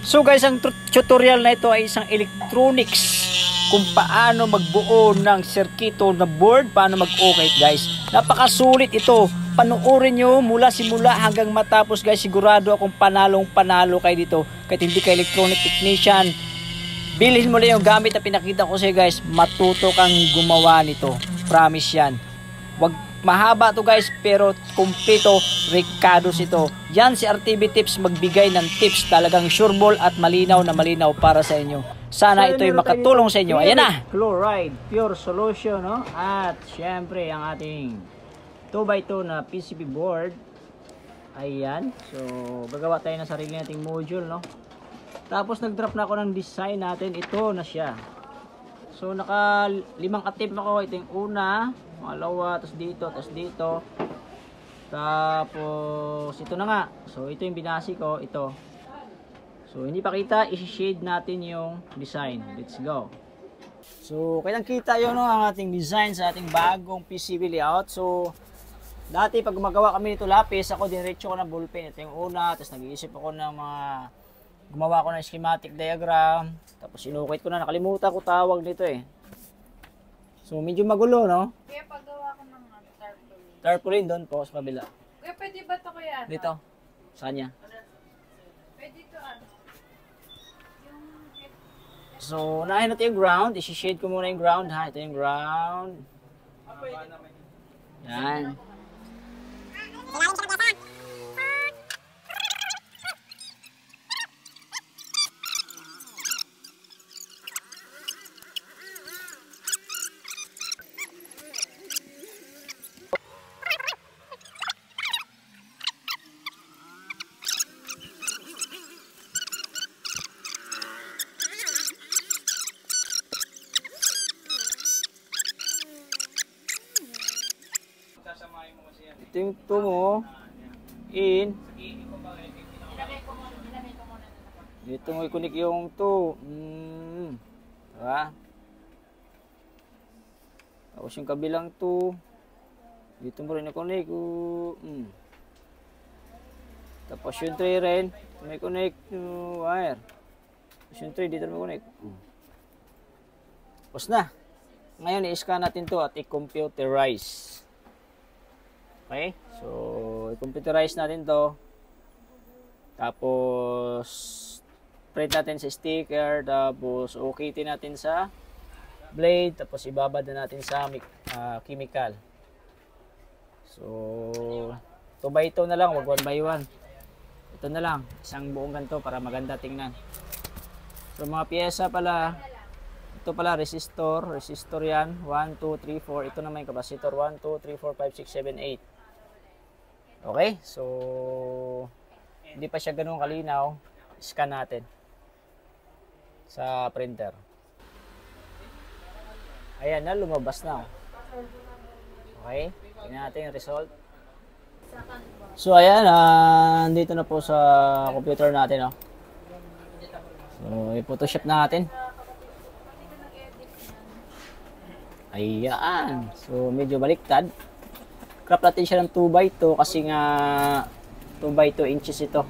So guys, ang tutorial na ito ay isang electronics kung paano magbuo ng circuito na board, paano mag-okay guys. Napakasulit ito. Panuorin nyo mula simula hanggang matapos guys. Sigurado akong panalo kayo dito. Kahit hindi ka electronic technician, bilhin mo lang yung gamit na pinakita ko sa'yo guys. Matuto kang gumawa nito. Promise yan. Wag mahaba to guys, pero kumpleto, Ricardo's ito. Yan si RTV Tips magbigay ng tips, talagang sure ball at malinaw na malinaw para sa inyo. Sana ito ay makatulong sa inyo. Ayan na! Chloride, pure solution, no? At syempre ang ating 2x2 na PCB board. Ayan. So, gagawa tayo ng sarili nating module, no? Tapos nag-drop na ako ng design natin. Ito na siya. So, naka 5 attempt ako. Ito yung una, pangalawa, tapos dito. Tapos ito na nga. So ito yung binasi ko, ito. So hindi pa kita, i-shade natin yung design. Let's go. So kitang kita yun, no, ang ating design sa ating bagong PCB layout. So dati pag gumagawa kami nito lapis, ako diretso ko ng ballpen. Ito yung una, tapos nag-iisip ako ng mga gumawa ko ng schematic diagram. Tapos inukit ko na, nakalimutan ko tawag nito eh. So medyo magulo, no? Kaya paggawa ko ng tarpaulin. Tarpaulin doon po sa kabila. Kaya pwede ba ito kaya? Dito. Saan niya? Pwede ito ano? Yung... So, unahin natin yung ground. I-shade ko muna yung ground ha. Ito yung ground. Yan. Ito yung 2 mo. In. Dito mo i-connect yung 2. Diba? Tapos yung kabilang 2. Dito mo rin i-connect. Tapos yung 3 rin. May connect yung wire. Tapos yung 3 dito mo connect. Tapos na. Ngayon i-scan natin to at i-computerize. Okay? So, i-computerize natin to. Tapos, print natin sa sticker. Tapos, okay natin sa blade. Tapos, ibabad na natin sa chemical. So, 2x2 na lang. Wag 1x1. Ito na lang. Isang buong ganito para maganda tingnan. So, mga pyesa pala. Ito pala, resistor. Resistor yan. 1, 2, 3, 4. Ito naman yung capacitor. 1, 2, 3, 4, 5, 6, 7, 8. Okay, so hindi pa siya ganun kalinaw. Scan natin sa printer. Ayan na, lumabas na. Okay, tingnan natin yung result. So ayan, dito na po sa computer natin. So i-photoshop natin. Ayan, so medyo baliktad. Crop natin siya ng 2x2 kasi nga 2x2 inches ito.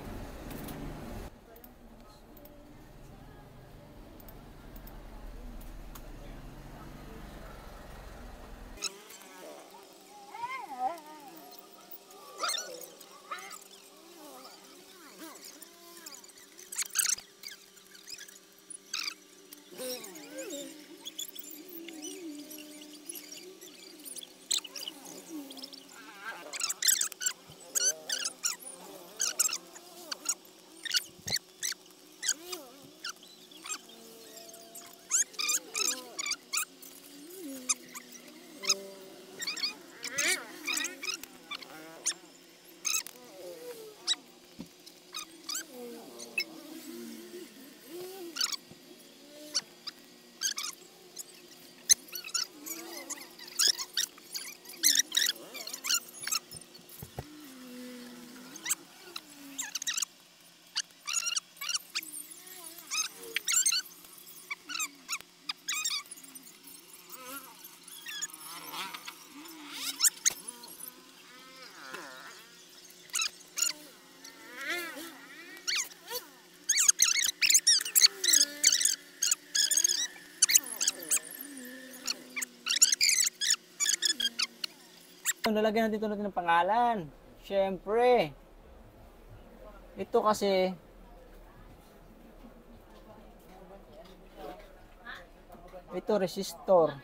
Lalagyan natin ito ng pangalan. Siyempre. Ito kasi, ito resistor.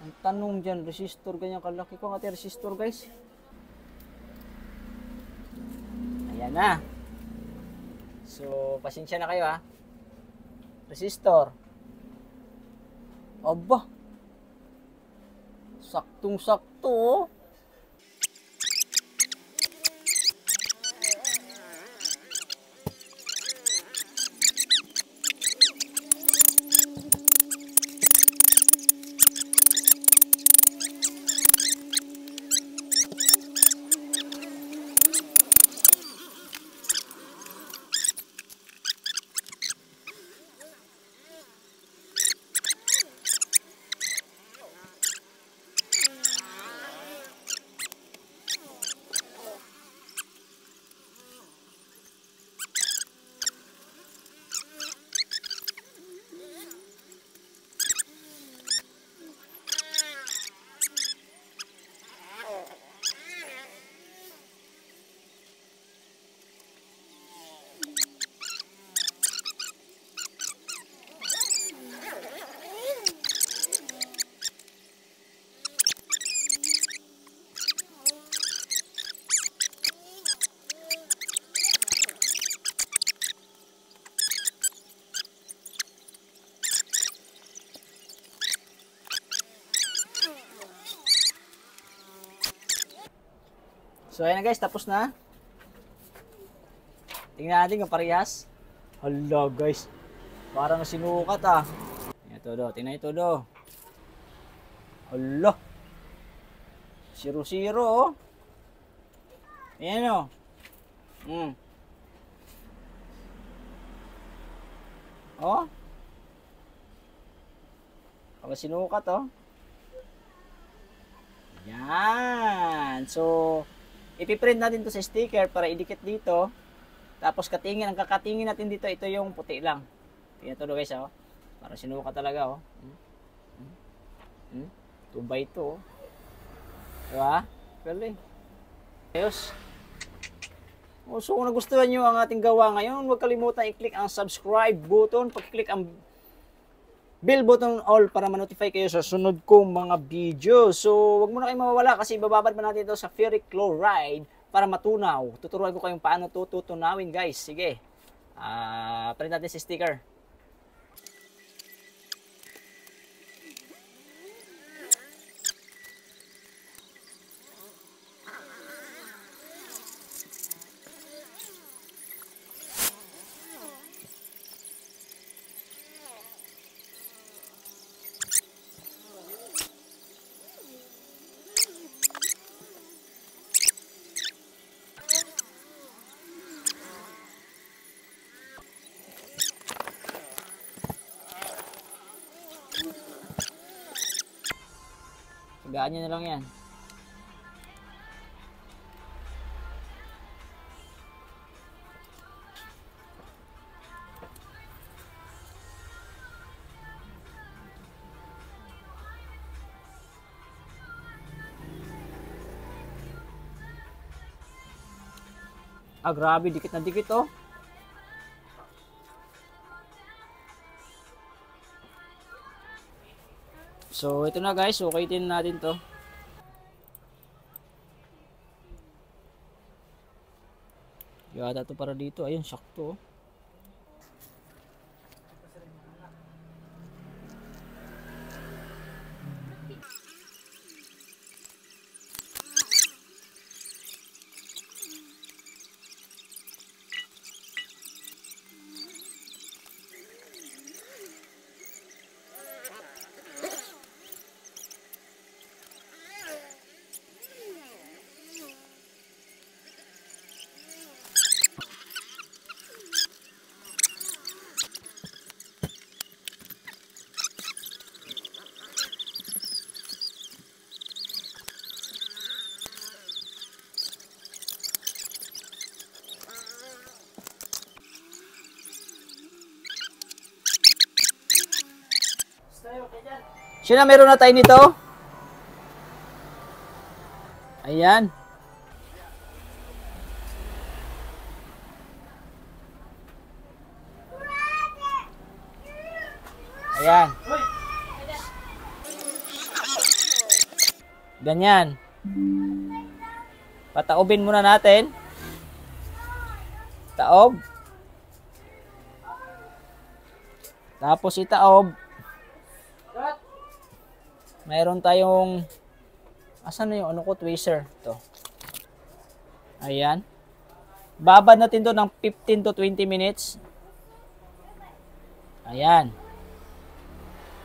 Ang tanong dyan, resistor ganyan kalaki ko. Ate resistor guys. Ayan na. So, pasensya na kayo ha. Resistor. Aba. Saktong-sakto oh. So ayan na guys, tapos na. Tingnan natin kung parehas. Hala guys, parang sinukat ah. Ito do, tingnan ito do. Hala. 0-0 oh. Ayan o. Oh. Parang sinukat oh. Yan. So, ipiprint natin to sa sticker para idikit dito. Tapos katingin, ang kakatingin natin dito, ito yung puti lang. Tingnan to guys, oh. Para sinuka talaga, oh. 2x2, oh. Diba? Galing. Ayos. So kung nagustuhan nyo ang ating gawa ngayon, huwag kalimutan i-click ang subscribe button. Pag-click ang bell button all para ma-notify kayo sa sunod kong mga video. So, wag muna kayong mawawala kasi bababad pa natin ito sa ferric chloride para matunaw. Tuturuan ko kayong paano tutunawin guys. Sige. Print natin si sticker. Tagaan nyo na lang yan. Grabe, dikit na dikit oh. So, ito na guys. Okay din natin to. Yata to para dito. Ayun, sakto. Sino, meron na tayo nito? Ayan. Ayan. Ganyan. Pataobin muna natin. Taob. Tapos itaob. Mayroon tayong asan na yung ano ko, tweezer. Ito. Ayan. Babad natin to ng 15 to 20 minutes. Ayan.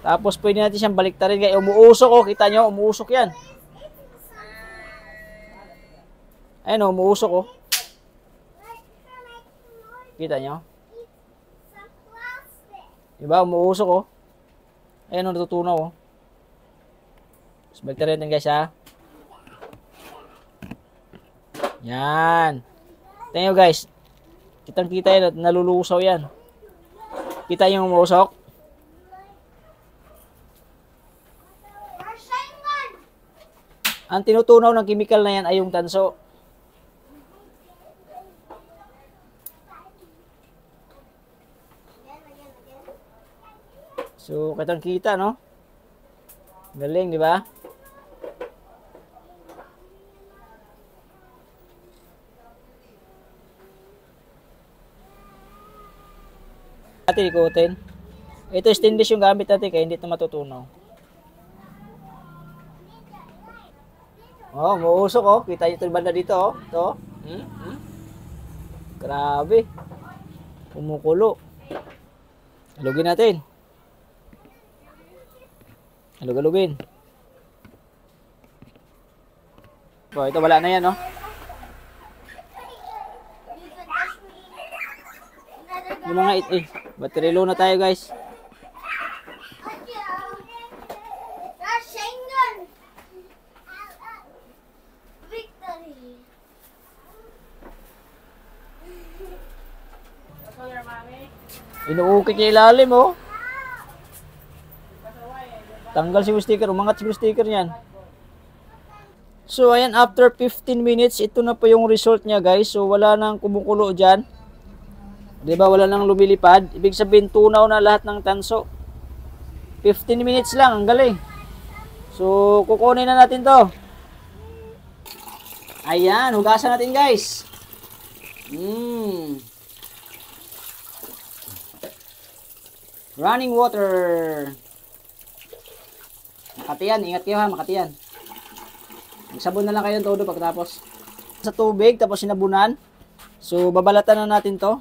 Tapos pwede natin siyang baliktarin. Kaya umuusok oh. Kita nyo, umuusok yan. Ayan oh, umuusok oh. Kita nyo? Diba, umuusok oh. Ayan oh, natutunaw oh. So, baliktarin natin guys ha. Yan. Tingnan nyo guys. Kitang kita yan at nalulusaw yan. Kita yung umuusok. Ang tinutunaw ng chemical na yan ay yung tanso. So, kitang kita no? Galing, di ba? Natin ikutin. Ito stainless yung gamit natin kaya hindi ito matutunaw. Oh, muusok oh. Kita nyo ito banda dito oh. Ito. Grabe. Kumukulo. Halugin natin. Halug-halugin. Oh, ito wala na yan oh. Yung mga battery low na tayo guys. Inuukit niya ilalim oh. Tanggal si sticker, umangat si sticker niyan. So ayan, after 15 minutes, ito na po yung result niya guys. So wala nang kumukulo dyan. Diba, wala nang lumilipad. Ibig sabihin, tunaw na lahat ng tanso. 15 minutes lang, ang galing. So kukunin na natin to. Ayan, hugasan natin guys. Running water. Makatiyan, ingat kayo ha, makatiyan. Magsabon na lang kayo ng todo pagkatapos. Sa tubig, tapos sinabunan. So, babalatan na natin to.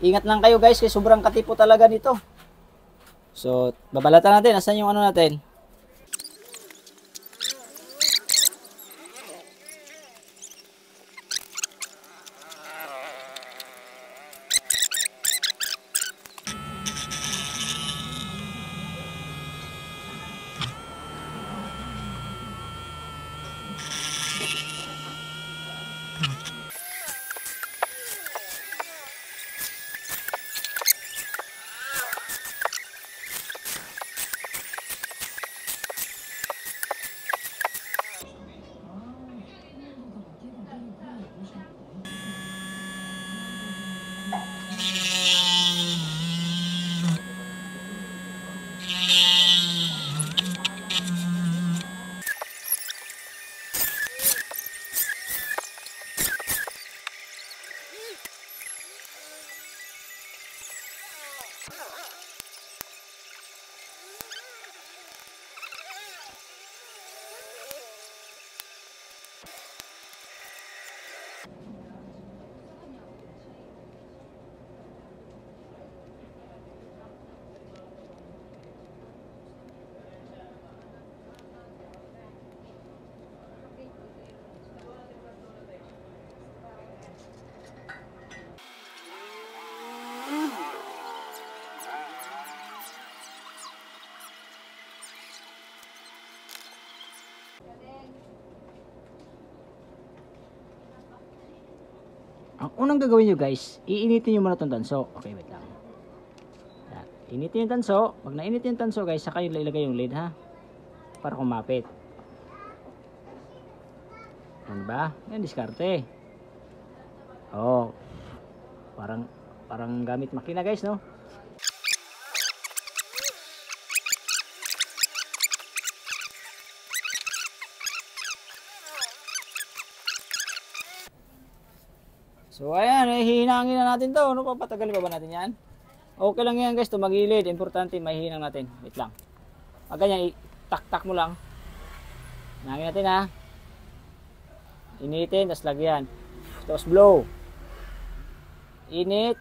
Ingat lang kayo guys, kasi sobrang katipo talaga nito. So, babalatan natin. Asan yung ano natin? Ang unang gagawin nyo guys, iinitin nyo muna itong tanso. Okay, wait lang. Yan. Initin yung tanso. Pag nainit yung tanso guys, saka yung ilagay yung lid ha. Para kumapit. Ano ba? Yan, diskarte. Oh, parang gamit makina guys, no? So ayan, hihinangin na natin to. Ano pa, patagalin pa ba natin yan? Okay lang yan guys, tumagilid. Importante, mahihinang natin. Wait lang. Pag ganyan, tak-tak mo lang. Hinangin natin ha. Initin, tapos lagyan. Tapos blow. Init,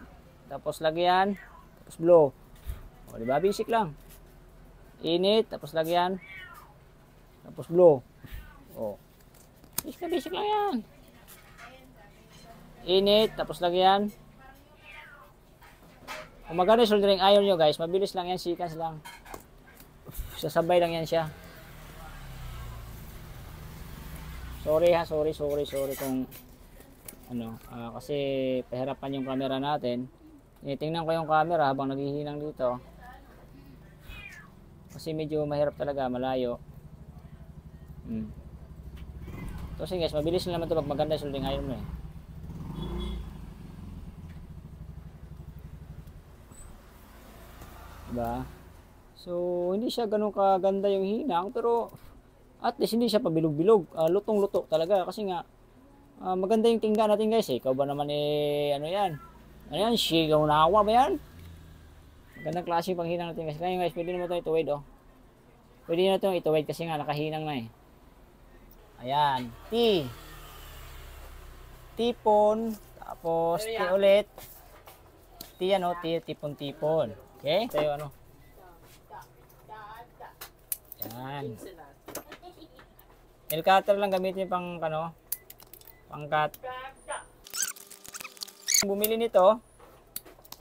tapos lagyan, tapos blow. O, diba? Basic lang. Init, tapos lagyan, tapos blow. O. Basic lang yan. Init, tapos lagyan. Kung maganda yung soldering iron nyo guys, mabilis lang yan, seconds lang. Sasabay lang yan siya. Sorry ha, sorry kung ano, kasi pahirapan yung camera natin. Tinitingnan ko yung camera habang naghihinang dito. Kasi medyo mahirap talaga, malayo. So sige guys, mabilis lang naman ito pag maganda yung soldering iron mo eh. Diba? So, hindi siya ganun kaganda yung hinang, pero at least hindi siya pabilog-bilog. Lutong-luto talaga kasi nga maganda yung tingga natin guys eh. Ikaw ba naman eh, ano yan? Ano yan? Sigaw na awa ba yan? Magandang klase yung panghinang natin guys. Kaya guys, pwede naman ito ituwid oh. Pwede na ito ituwid kasi nga nakahinang na eh. Ayan. T. Tipon. Tapos T ulit. T yan oh. T, tipon-tipon. Okay? Tayo ano? Yan. Nail cutter lang gamitin pang ano? Pangkat. Bumili nito.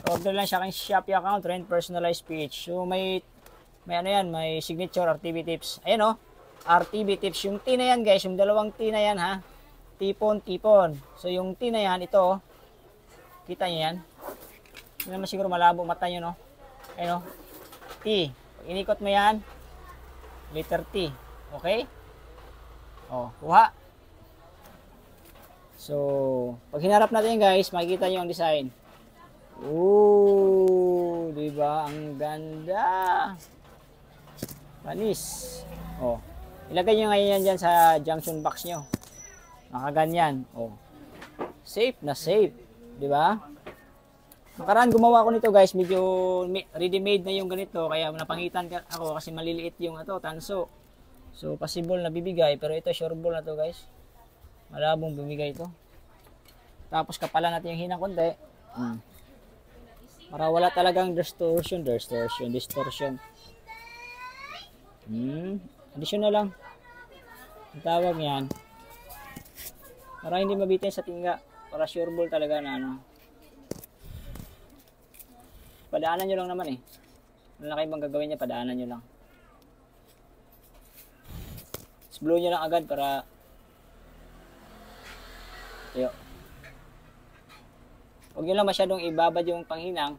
Order lang siya kang Shopee account, rent personalized page. So may ano yan, may signature RTB tips. Ayan oh. RTB tips. Yung T na yan guys, yung dalawang T na yan ha. Tipon. So yung T na yan, ito oh. Kita niyo yan? Hindi naman siguro malabo mata nyo no. Ayan o. T. Pag inikot mo yan, letter T. Okay? O, kuha. So, pag hinarap natin guys, makikita nyo ang design. Ooh, diba? Ang ganda. Panis. O, ilagay nyo ngayon yan dyan sa junction box nyo. Nakaganyan. O, safe na safe. Diba? Nakaraan gumawa ko nito guys, medyo ready-made na yung ganito, kaya napangitan ako kasi maliliit yung tanso. So possible na bibigay, pero ito sureball na to guys. Malabong bumigay ito. Tapos kapalan natin yung hinang konti. Para wala talagang distortion. Additional lang. Ang tawag niyan. Para hindi mabitin sa tingga, para sureball talaga na ano. Padaanan nyo lang naman eh. Ano na kayo bang gagawin niya, padaanan nyo lang. Blow nyo lang agad para tayo. Huwag nyo lang masyadong ibabad yung panghinang.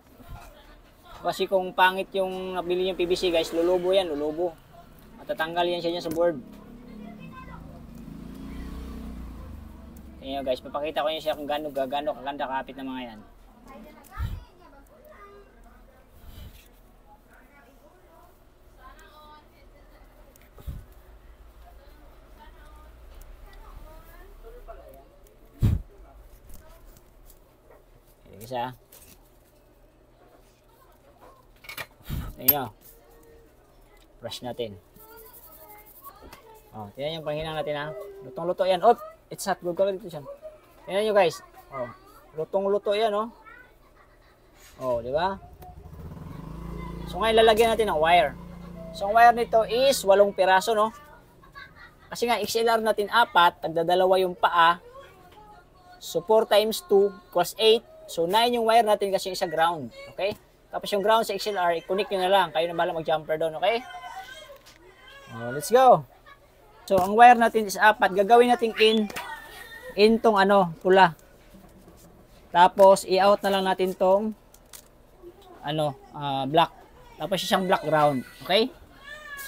Kasi kung pangit yung nabili yung PVC guys, lulubo yan, lulubo. Matatanggal yan siya sa board. Tingnan guys, papakita ko nyo siya kung gano'ng kaganda kapit ng mga yan. Isa. Tingnan nyo. Brush natin. Oh, tingnan yung panghinang natin ha. Lutong-luto yan. Oh, it's hot. Good color dito siya. Tingnan nyo guys. Oh, lutong-luto yan oh. Oh, di ba? So ngayon lalagyan natin ng wire. So ang wire nito is 8 piraso no. Kasi nga XLR natin 4, tagdadalawa yung paa. So 4 times 2 equals 8. So 9 yung wire natin kasi isa ground, okay? Tapos yung ground sa XLR, i-connect nyo na lang. Kayo na bahala mag-jumper doon, okay? Let's go. So ang wire natin is 4. Gagawin natin in tong pula. Tapos i-out na lang natin tong black. Tapos isang black ground, okay?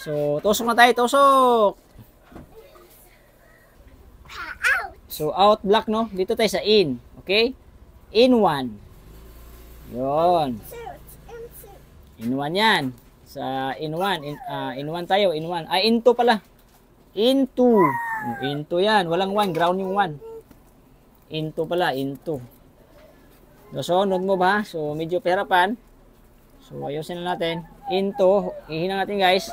So tusok na tayo, tusok. So, out block, no? Dito tayo sa in. Okay? In 1. Yun. In 1 yan. Sa in 1. In 1 tayo. In 1. Ay, in 2 pala. In 2. In 2 yan. Walang 1. Ground yung 1. In 2 pala. In 2. So, nod mo ba? So, medyo pahirapan. So, ayusin na natin. In 2. Ihina natin, guys.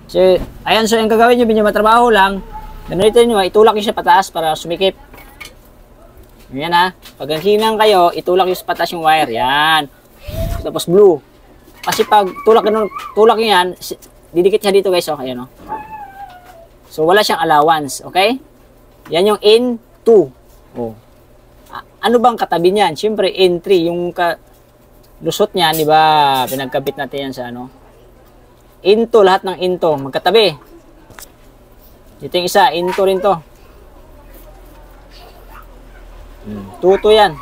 So, ayan, so yung gagawin nyo, medyo matrabaho lang. Ganito nyo, itulak nyo siya pataas para sumikip. Yan ha. Pag hinang kayo, itulak nyo sa pataas yung wire. Yan. Tapos blue. Kasi pag tulak nyo yan, didikit siya dito guys. Okay, no? So, wala siyang allowance. Okay? Yan yung in 2. Oh. Ano bang katabi niyan? Siyempre, in 3. Yung lusot niyan, di ba? Pinagkabit natin yan sa ano. Into, lahat ng into, magkatabi. Ito yung isa, into rin to. Tuto yan.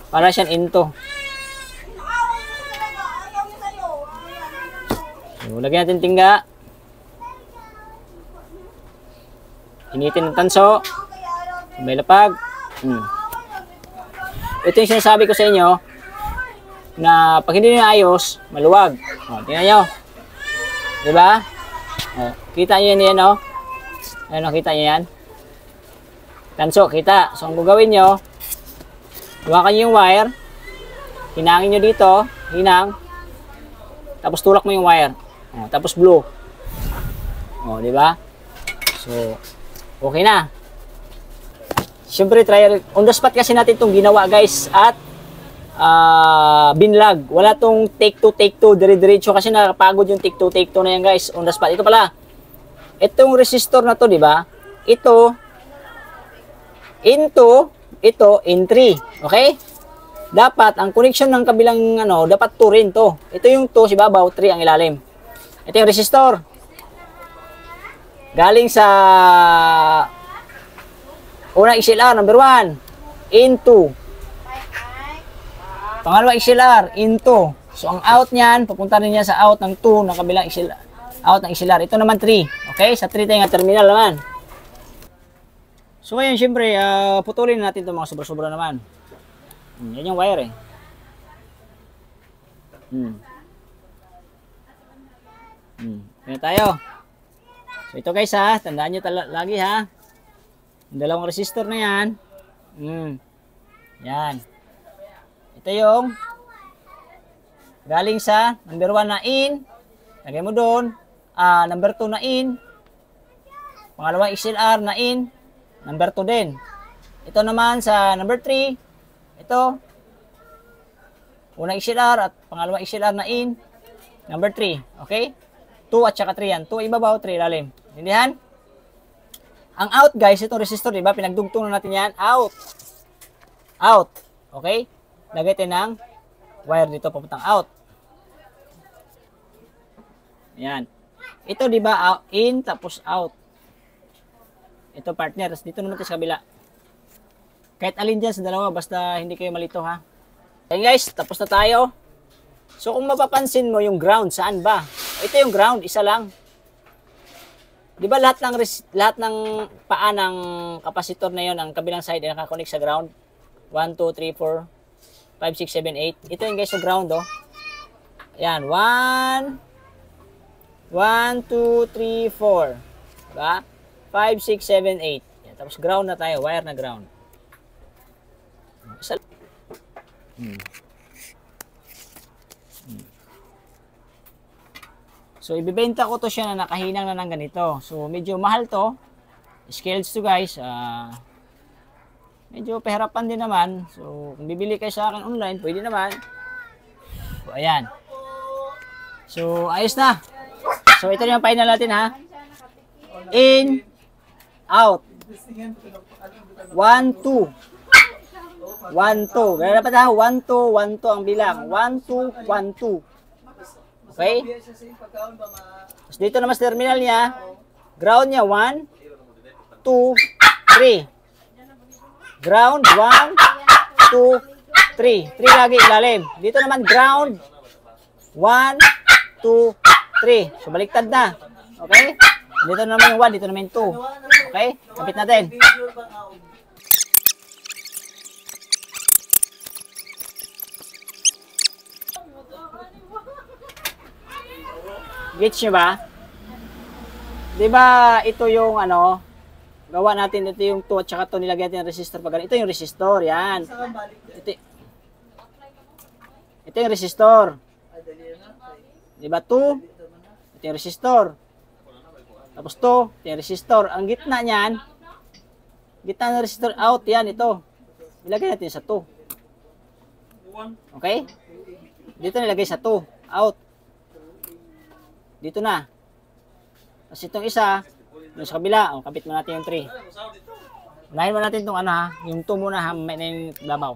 Para siyang into. So, lagyan natin tingga. Initin ng tanso. May lapag. Ito yung sinasabi ko sa inyo na pag hindi nyo ayos, maluwag. O, tingnan nyo. Diba? O, kita nyo yan, o. Ayan, o, kita nyo yan. Tanso, kita. So, ang gagawin nyo, hawakan nyo yung wire, hinangin nyo dito, hinang, tapos tulak mo yung wire. O, tapos blue. O, diba? So, okay na. Siyempre, try, on the spot kasi natin itong ginawa, guys, at binlag. Wala tong take two, dire-diretso kasi nakapagod yung take two na yan guys, on the spot. Ito pala, itong resistor na to, di ba? Ito, ito, in 3. Okay? Dapat, ang connection ng kabilang, ano, dapat 2 rin to. Ito yung 2, si babaw, 3 ang ilalim. Ito yung resistor. Galing sa unang XLR, number 1, in 2. Pangalawa, XLR, into. So, ang out niyan, papunta rin niya sa out ng 2 ng kabilang XLR. Out ng XLR. Ito naman 3. Okay? Sa 3 tayo nga terminal naman. So, ngayon, syempre, putulin natin itong mga sobra-sobra naman. Yan yung wire eh. Yan tayo. So, ito guys ha. Tandaan nyo lagi ha. Yung dalawang resistor na yan. Yan. Ito yung galing sa number 1 na in. Lagay mo doon. Number 2 na in. Pangalawang XLR na in. Number 2 din. Ito naman sa number 3. Ito. Unang XLR at pangalawang XLR na in. Number 3. Okay? 2 at saka 3 yan. 2 ibabaw, 3 ilalim. Intindihan? Ang out guys, itong resistor, diba? Pinagdugtong na natin yan. Out. Out. Okay? Lagay tayo ng wire dito papuntang out. Yan. Ito, di ba, in tapos out. Ito partner. Dito naman tayo sa kabila. Kahit alin dyan sa dalawa, basta hindi kayo malito ha. Ayan guys, tapos na tayo. So kung mapapansin mo yung ground, saan ba? Ito yung ground, isa lang. Di ba lahat ng paa ng kapasitor na yon, ang kabilang side ay nakakonect sa ground? 1, 2, 3, 4. 5, 6, 7, 8. Ito yung guys yung ground, oh. Ayan, 1, 2, 3, 4. Diba? 5, 6, 7, 8. Yan, tapos ground na tayo, wire na ground. So, ibibenta ko to siya na nakahinang na ng ganito. So, medyo mahal to. Scales to guys. Medyo pahirapan din naman. So, kung bibili kayo sa akin online, pwede naman. So, ayan. So, ayos na. So, ito yung final natin ha. In, out. 1, 2. 1, 2. Gano'n dapat ha? 1, 2, 1, 2 ang bilang. 1, 2, 1, 2. Okay? Tapos dito naman sa terminal niya, ground niya 1, 2, 3. Ground, 1, 2, 3. 3 lagi ilalim. Dito naman ground, 1, 2, 3. So, baliktad na. Okay? Dito naman yung 1, dito naman yung 2. Okay? Kapit natin. Gets nyo ba? Di ba ito yung ano, gawa natin, ito yung 2 at saka 2 nilagyan natin ng resistor pag ganito. Ito yung resistor, yan. Ito yung resistor. Di ba 2? Ito yung resistor. Tapos 2, ito yung resistor. Ang gitna niyan, gitna ng resistor out, yan ito. Nilagay natin sa 2. Okay? Dito nilagay sa 2, out. Dito na. Tapos itong isa, doon sa kabila, kapit mo natin yung 3. Unahin mo natin itong ano ha, yung 2 muna ha, may na yung labaw.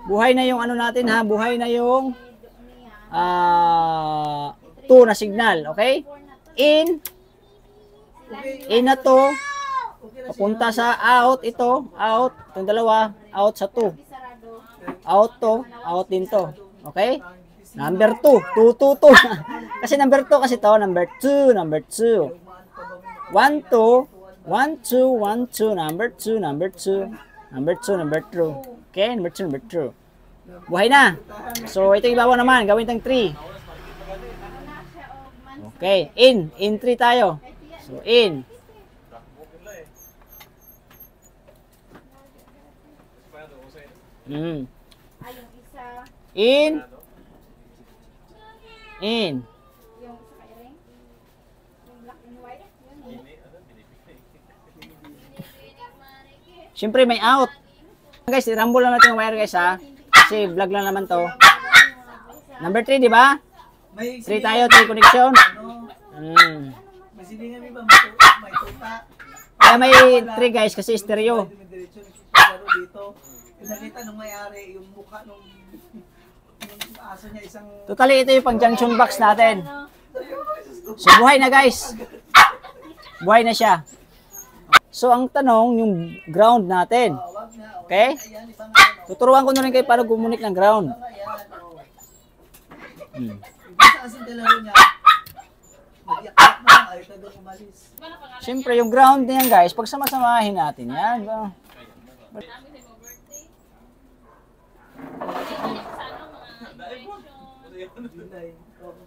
Buhay na yung ano natin ha, buhay na yung 2 na signal, okay? In na to, papunta sa out, ito, out, itong dalawa, out sa 2. Out to, out din to. Okay? Number 2. 2, 2, 2. Kasi number 2 kasi to. Number 2, number 2. 1, 2. 1, 2, 1, 2. Number 2, number 2. Number 2, number 2. Okay? Number 2, number 2. Buhay na. So, ito yung ibabaw naman. Gawin tang 3. Okay. In. In 3 tayo. So, in. In. In. Siyempre may out. Guys, i-rumble lang natin yung wire guys ha. Kasi vlog lang naman to. Number 3, di ba? 3 tayo, 3 connection. May silingan ba? May tuta. Kaya may 3 guys kasi stereo. Dito. Nakita nung may-ari yung mukha nung aso niya isang... Totally, ito yung pang junction box natin. So, buhay na guys. Buhay na siya. So, ang tanong, yung ground natin. Okay? Tuturuan ko na rin kayo paano gumunik ng ground. Kasi dalaro niya, mag-iyak na lang, ayaw ka doon umalis. Siyempre, yung ground niyan guys, pag sama-samahin natin yan.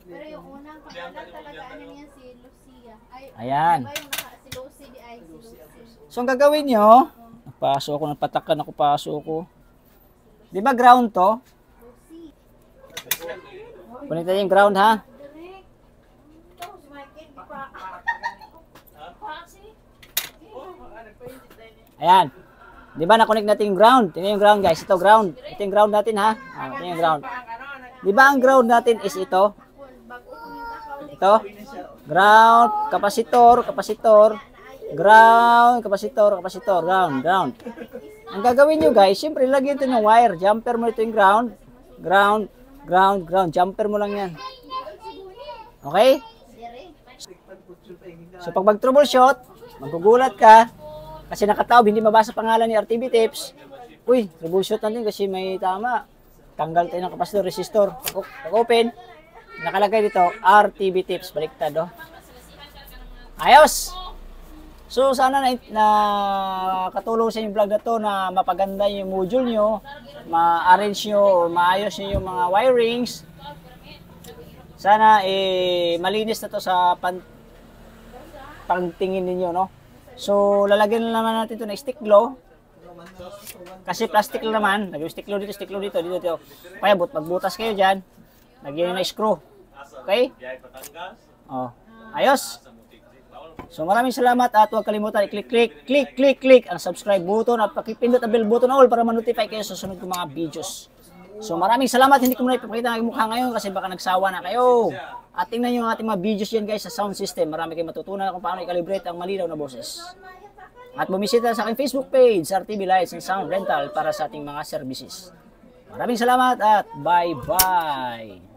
Pero yung unang pangalan talaga ano niya si Lucia. Ay, Ayan. diba yung si Lucy di ay si Lucy. So, ang gagawin nyo, napaso ako, napatakan ako, paso ako. Di ba ground to? Lucy. Kunin tayo yung ground ha. Direk. Ito, si Michael, di pa. Ayan. Di ba na-connect natin yung ground? Tingnan yung ground guys. Ito ground. Ito yung ground natin ha. Ito yung ground. Di ba ang ground natin is ito? Ito. Ground, kapasitor, kapasitor. Ground, kapasitor, kapasitor. Ground, ground. Ang gagawin nyo guys, syempre lagyan ito ng wire. Jumper mo ito yung ground. Ground, ground, ground. Jumper mo lang yan. Okay? So pag mag-troubleshoot, magugulat ka. Kasi nakataob, hindi mabasa pangalan ni RTB Tips. Uy, troubleshoot natin kasi may tama. Tanggal tayo ng kapasitor, resistor. Pag-open, nakalagay dito, RTB Tips. Baliktad, oh. Ayos! So, sana na katulong sa yung vlog na to na mapaganda yung module nyo, ma-arrange nyo, o maayos nyo yung mga wirings. Sana, malinis na to sa pangtingin ninyo, no? So, lalagyan na naman natin ito ng stick glue. Kasi plastic lang naman. Lagyan stick glue dito, dito. Kaya magbutas kayo dyan. Lagyan nyo na screw. Okay? Oh. Ayos. So, maraming salamat at huwag kalimutan i-click ang subscribe button at pakipindot ang bell button all para ma-notify kayo sa susunod kong mga videos. So, maraming salamat. Hindi ko muna ipapakita ang mukha ngayon kasi baka nagsawa na kayo. At tingnan nyo ang ating mga videos yan guys sa sound system. Marami kayong matutunan kung paano i-calibrate ang malinaw na boses. At bumisita sa aking Facebook page, RTB Lights and Sound Rental para sa ating mga services. Maraming salamat at bye-bye!